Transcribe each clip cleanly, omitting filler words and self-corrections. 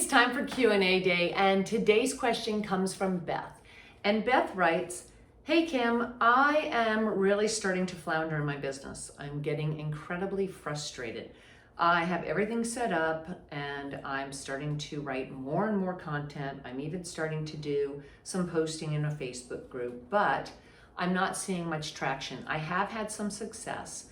it's time for Q&A day, and today's question comes from Beth. And Beth writes, "Hey Kim, I am really starting to flounder in my business. I'm getting incredibly frustrated. I have everything set up and I'm starting to write more and more content. I'm even starting to do some posting in a Facebook group, but I'm not seeing much traction. I have had some success,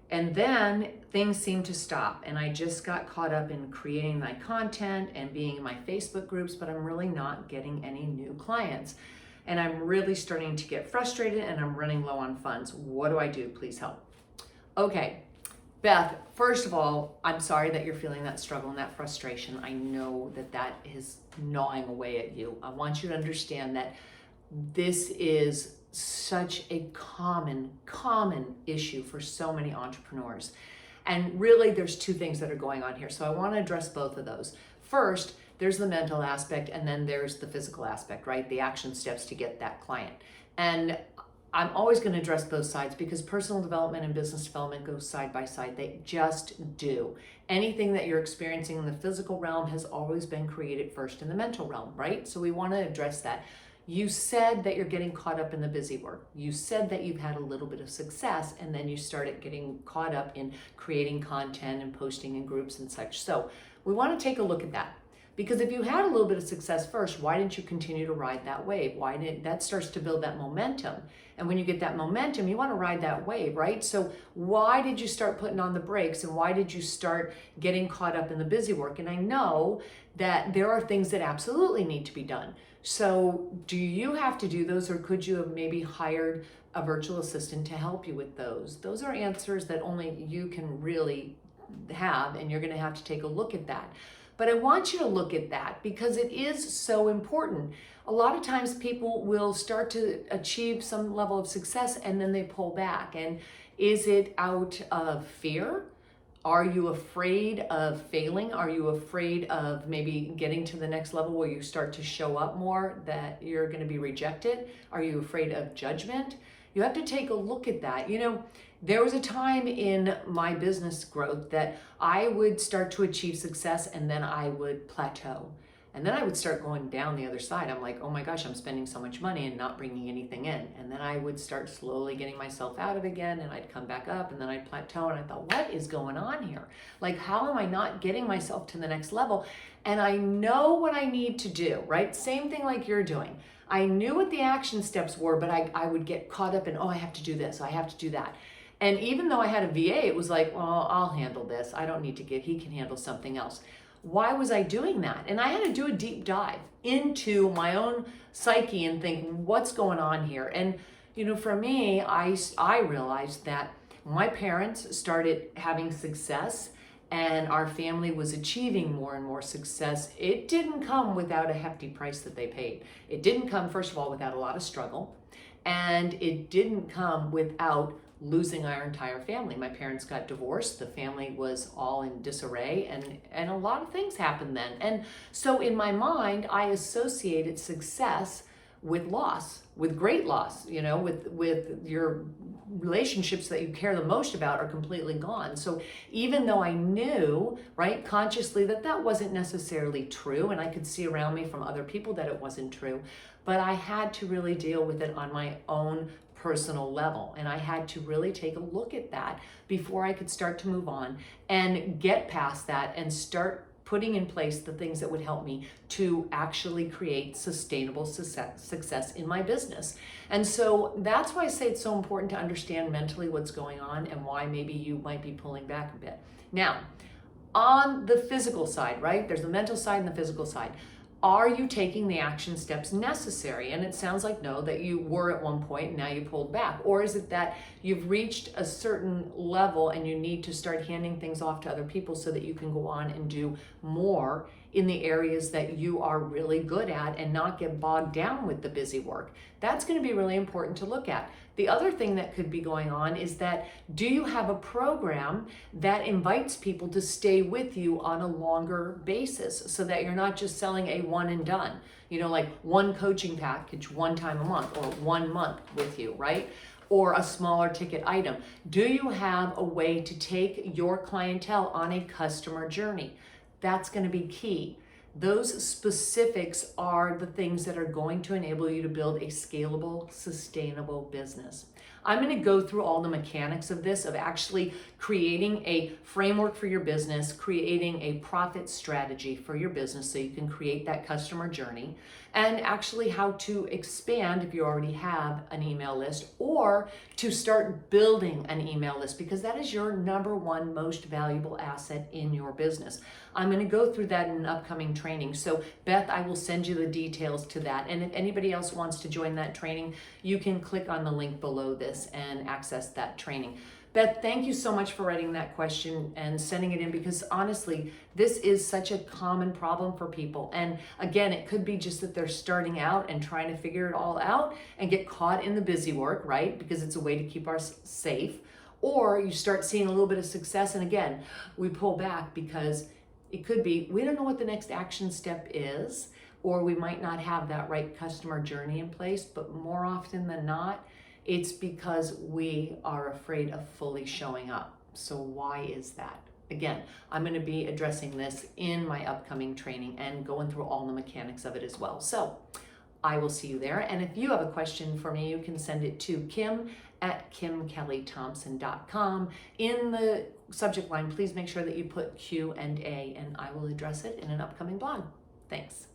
and then things seem to stop, and I just got caught up in creating my content and being in my Facebook groups, but I'm really not getting any new clients. And I'm really starting to get frustrated and I'm running low on funds. What do I do? Please help." Okay, Beth, first of all, I'm sorry that you're feeling that struggle and that frustration. I know that that is gnawing away at you. I want you to understand that this is such a common issue for so many entrepreneurs. And really, there's two things that are going on here. So I want to address both of those. First, there's the mental aspect, and then there's the physical aspect, right? The action steps to get that client. And I'm always going to address both sides because personal development and business development go side by side. They just do. Anything that you're experiencing in the physical realm has always been created first in the mental realm, right? So we want to address that. You said that you're getting caught up in the busy work. You said that you've had a little bit of success and then you started getting caught up in creating content and posting in groups and such. So we want to take a look at that. Because if you had a little bit of success first, why didn't you continue to ride that wave? That starts to build that momentum. And when you get that momentum, you want to ride that wave, right? So why did you start putting on the brakes, and why did you start getting caught up in the busy work? And I know that there are things that absolutely need to be done. So do you have to do those, or could you have maybe hired a virtual assistant to help you with those? Those are answers that only you can really have, and you're going to have to take a look at that. But I want you to look at that because it is so important. A lot of times people will start to achieve some level of success and then they pull back. And is it out of fear? Are you afraid of failing? Are you afraid of maybe getting to the next level where you start to show up more, that you're going to be rejected? Are you afraid of judgment? You have to take a look at that. You know, there was a time in my business growth that I would start to achieve success and then I would plateau. And then I would start going down the other side. I'm like, oh my gosh, I'm spending so much money and not bringing anything in. And then I would start slowly getting myself out of it again, and I'd come back up, and then I'd plateau. And I thought, what is going on here? Like, how am I not getting myself to the next level? And I know what I need to do, right? Same thing like you're doing. I knew what the action steps were, but I would get caught up in, oh, I have to do this, I have to do that. And even though I had a VA, it was like, well, I'll handle this. I don't need to he can handle something else. Why was I doing that? And I had to do a deep dive into my own psyche and think, what's going on here? And, you know, for me, I realized that my parents started having success and our family was achieving more and more success. It didn't come without a hefty price that they paid. It didn't come, first of all, without a lot of struggle. And it didn't come without losing our entire family. My parents got divorced. The family was all in disarray, and a lot of things happened then. And so in my mind, I associated success with loss, with great loss, you know, with your relationships that you care the most about are completely gone. So even though I knew, right, consciously that wasn't necessarily true, and I could see around me from other people that it wasn't true, but I had to really deal with it on my own personal level. And I had to really take a look at that before I could start to move on and get past that and start putting in place the things that would help me to actually create sustainable success in my business. And so that's why I say it's so important to understand mentally what's going on and why maybe you might be pulling back a bit. Now, on the physical side, right? There's the mental side and the physical side. Are you taking the action steps necessary? And it sounds like no, that you were at one point and now you pulled back. Or is it that you've reached a certain level and you need to start handing things off to other people so that you can go on and do more in the areas that you are really good at and not get bogged down with the busy work? That's going to be really important to look at. The other thing that could be going on is that, do you have a program that invites people to stay with you on a longer basis so that you're not just selling a one and done, you know, like one coaching package one time a month or 1 month with you, right? Or a smaller ticket item. Do you have a way to take your clientele on a customer journey? That's going to be key. Those specifics are the things that are going to enable you to build a scalable, sustainable business. I'm going to go through all the mechanics of this, of actually creating a framework for your business, creating a profit strategy for your business so you can create that customer journey, and actually how to expand if you already have an email list, or to start building an email list, because that is your number one most valuable asset in your business. I'm going to go through that in an upcoming training. So Beth, I will send you the details to that. And if anybody else wants to join that training, you can click on the link below this and access that training. Beth, thank you so much for writing that question and sending it in, because honestly, this is such a common problem for people. And again, it could be just that they're starting out and trying to figure it all out and get caught in the busy work, right? Because it's a way to keep us safe. Or you start seeing a little bit of success, and again, we pull back because it could be we don't know what the next action step is, or we might not have that right customer journey in place. But more often than not, it's because we are afraid of fully showing up. So why is that? Again, I'm going to be addressing this in my upcoming training and going through all the mechanics of it as well. So I will see you there. And if you have a question for me, you can send it to kim@kimkellythompson.com. In the subject line, please make sure that you put Q&A, and I will address it in an upcoming blog. Thanks.